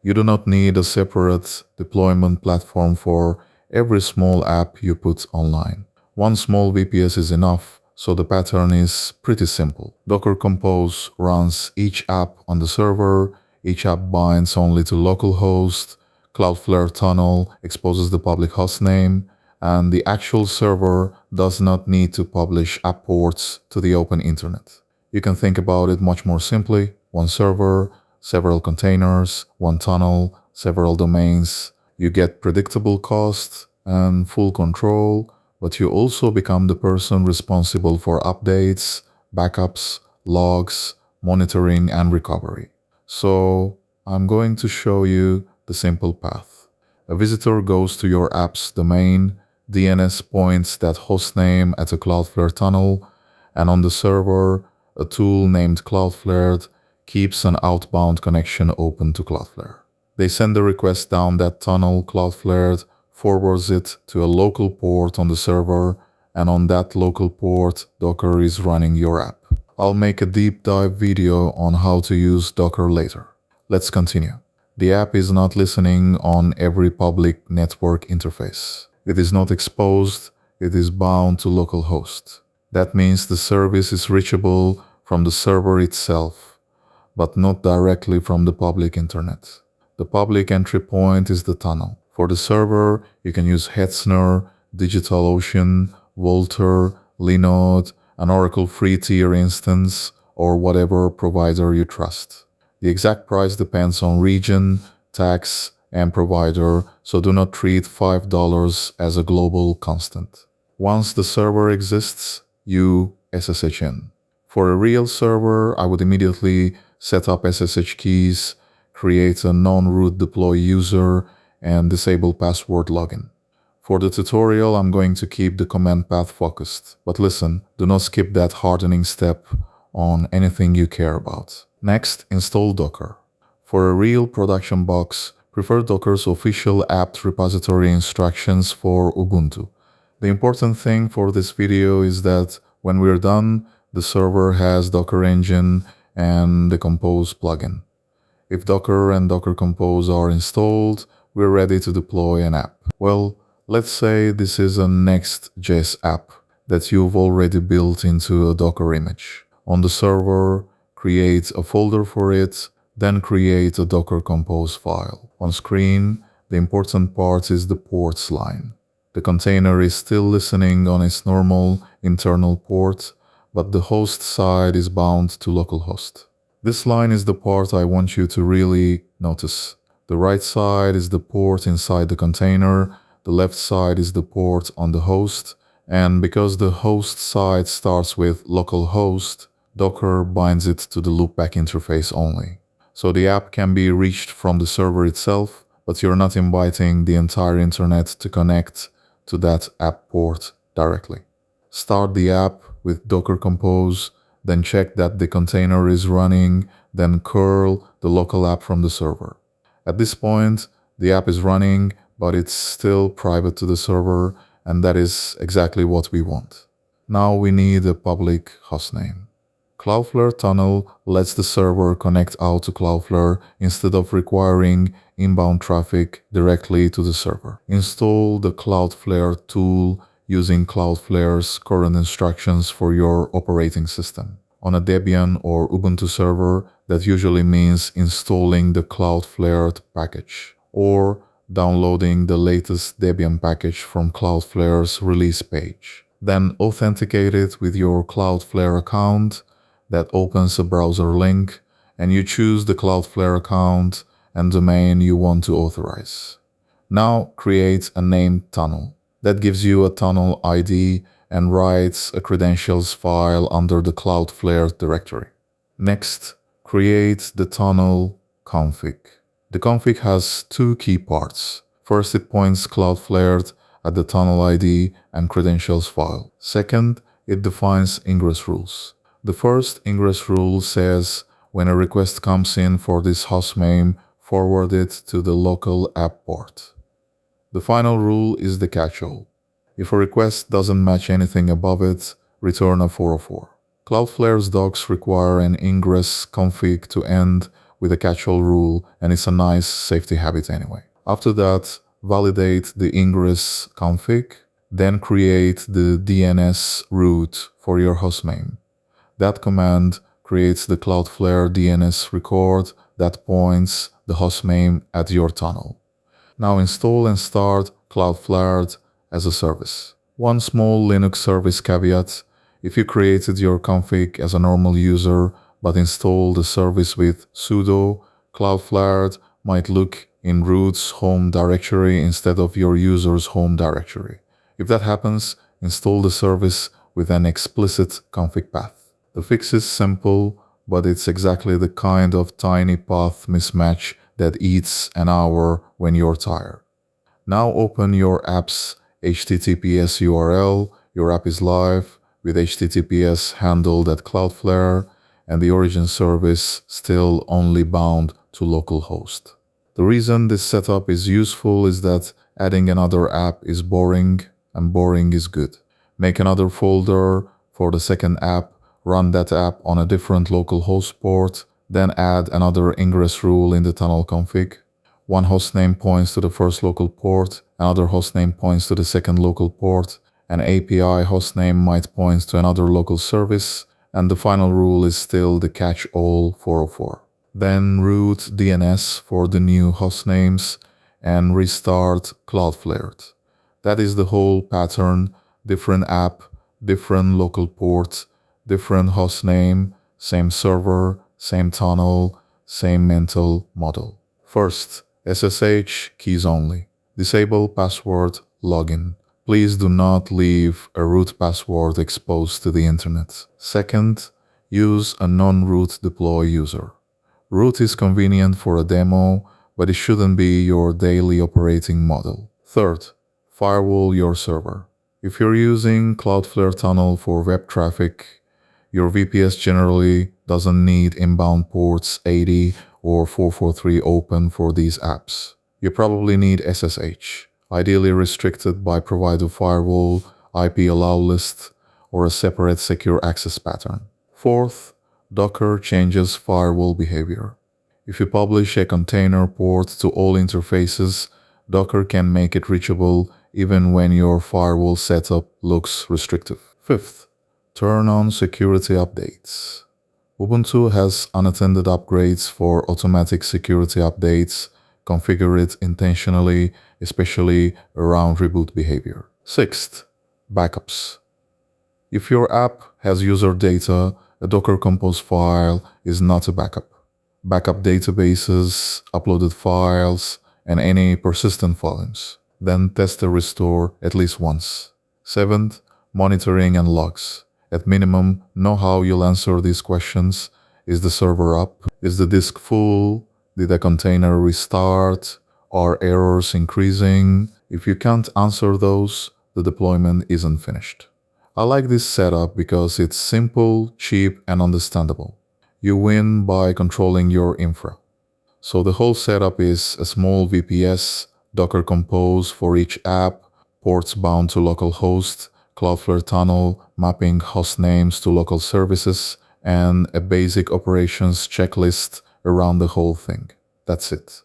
You do not need a separate deployment platform for every small app you put online. One small VPS is enough, so the pattern is pretty simple. Docker Compose runs each app on the server, each app binds only to localhost, Cloudflare Tunnel exposes the public hostname, and the actual server does not need to publish app ports to the open internet. You can think about it much more simply: one server, several containers, one tunnel, several domains. You get predictable cost and full control, but you also become the person responsible for updates, backups, logs, monitoring, and recovery. So I'm going to show you the simple path. A visitor goes to your app's domain, DNS points that hostname at a Cloudflare tunnel, and on the server, a tool named Cloudflared keeps an outbound connection open to Cloudflare. They send the request down that tunnel. Cloudflared forwards it to a local port on the server, and on that local port, Docker is running your app. I'll make a deep dive video on how to use Docker later. Let's continue. The app is not listening on every public network interface. It is not exposed, it is bound to localhost. That means the service is reachable from the server itself, but not directly from the public internet. The public entry point is the tunnel. For the server, you can use Hetzner, DigitalOcean, Volter, Linode, an Oracle free tier instance, or whatever provider you trust. The exact price depends on region, tax, and provider, so do not treat $5 as a global constant. Once the server exists, you SSH in. For a real server, I would immediately set up SSH keys, create a non-root deploy user, and disable password login. For the tutorial, I'm going to keep the command path focused. But listen, do not skip that hardening step on anything you care about. Next, install Docker. For a real production box, prefer Docker's official apt repository instructions for Ubuntu. The important thing for this video is that when we're done, the server has Docker Engine and the Compose plugin. If Docker and Docker Compose are installed, we're ready to deploy an app. Well, let's say this is a Next.js app that you've already built into a Docker image. On the server, create a folder for it, then create a Docker Compose file. On screen, the important part is the ports line. The container is still listening on its normal internal port, but the host side is bound to localhost. This line is the part I want you to really notice. The right side is the port inside the container, the left side is the port on the host, and because the host side starts with localhost, Docker binds it to the loopback interface only. So the app can be reached from the server itself, but you're not inviting the entire internet to connect to that app port directly. Start the app with Docker Compose, then check that the container is running, then curl the local app from the server. At this point, the app is running, but it's still private to the server, and that is exactly what we want. Now we need a public hostname. Cloudflare Tunnel lets the server connect out to Cloudflare instead of requiring inbound traffic directly to the server. Install the Cloudflare tool using Cloudflare's current instructions for your operating system. On a Debian or Ubuntu server, that usually means installing the Cloudflared package or downloading the latest Debian package from Cloudflare's release page. Then authenticate it with your Cloudflare account. That opens a browser link, and you choose the Cloudflare account and domain you want to authorize. Now create a named tunnel. That gives you a tunnel ID and writes a credentials file under the Cloudflare directory. Next, create the tunnel config. The config has two key parts. First, it points Cloudflared at the tunnel ID and credentials file. Second, it defines ingress rules. The first ingress rule says when a request comes in for this hostname, forward it to the local app port. The final rule is the catch-all. If a request doesn't match anything above it, return a 404. Cloudflare's docs require an ingress config to end with a catch-all rule, and it's a nice safety habit anyway. After that, validate the ingress config, then create the DNS route for your hostname. That command creates the Cloudflare DNS record that points the hostname at your tunnel. Now install and start Cloudflared as a service. One small Linux service caveat: if you created your config as a normal user but installed the service with sudo, Cloudflared might look in root's home directory instead of your user's home directory. If that happens, install the service with an explicit config path. The fix is simple, but it's exactly the kind of tiny path mismatch that eats an hour when you're tired. Now open your app's HTTPS URL. Your app is live with HTTPS handled at Cloudflare and the origin service still only bound to localhost. The reason this setup is useful is that adding another app is boring, and boring is good. Make another folder for the second app, run that app on a different localhost port, then add another ingress rule in the tunnel config. One hostname points to the first local port, another hostname points to the second local port, an API hostname might point to another local service, and the final rule is still the catch-all 404. Then root DNS for the new hostnames and restart Cloudflared. That is the whole pattern: different app, different local port, different hostname, same server, same tunnel, same mental model. First, SSH keys only. Disable password login. Please do not leave a root password exposed to the internet. Second, use a non-root deploy user. Root is convenient for a demo, but it shouldn't be your daily operating model. Third, firewall your server. If you're using Cloudflare Tunnel for web traffic, your VPS generally doesn't need inbound ports 80 or 443 open for these apps. You probably need SSH, ideally restricted by provider firewall, IP allow list, or a separate secure access pattern. Fourth, Docker changes firewall behavior. If you publish a container port to all interfaces, Docker can make it reachable even when your firewall setup looks restrictive. Fifth, turn on security updates. Ubuntu has unattended upgrades for automatic security updates. Configure it intentionally, especially around reboot behavior. Sixth, backups. If your app has user data, a Docker Compose file is not a backup. Backup databases, uploaded files, and any persistent volumes. Then test the restore at least once. Seventh, monitoring and logs. At minimum, know how you'll answer these questions. Is the server up? Is the disk full? Did a container restart? Are errors increasing? If you can't answer those, the deployment isn't finished. I like this setup because it's simple, cheap, and understandable. You win by controlling your infra. So the whole setup is a small VPS, Docker Compose for each app, ports bound to localhost, Cloudflare Tunnel, mapping host names to local services, and a basic operations checklist around the whole thing. That's it.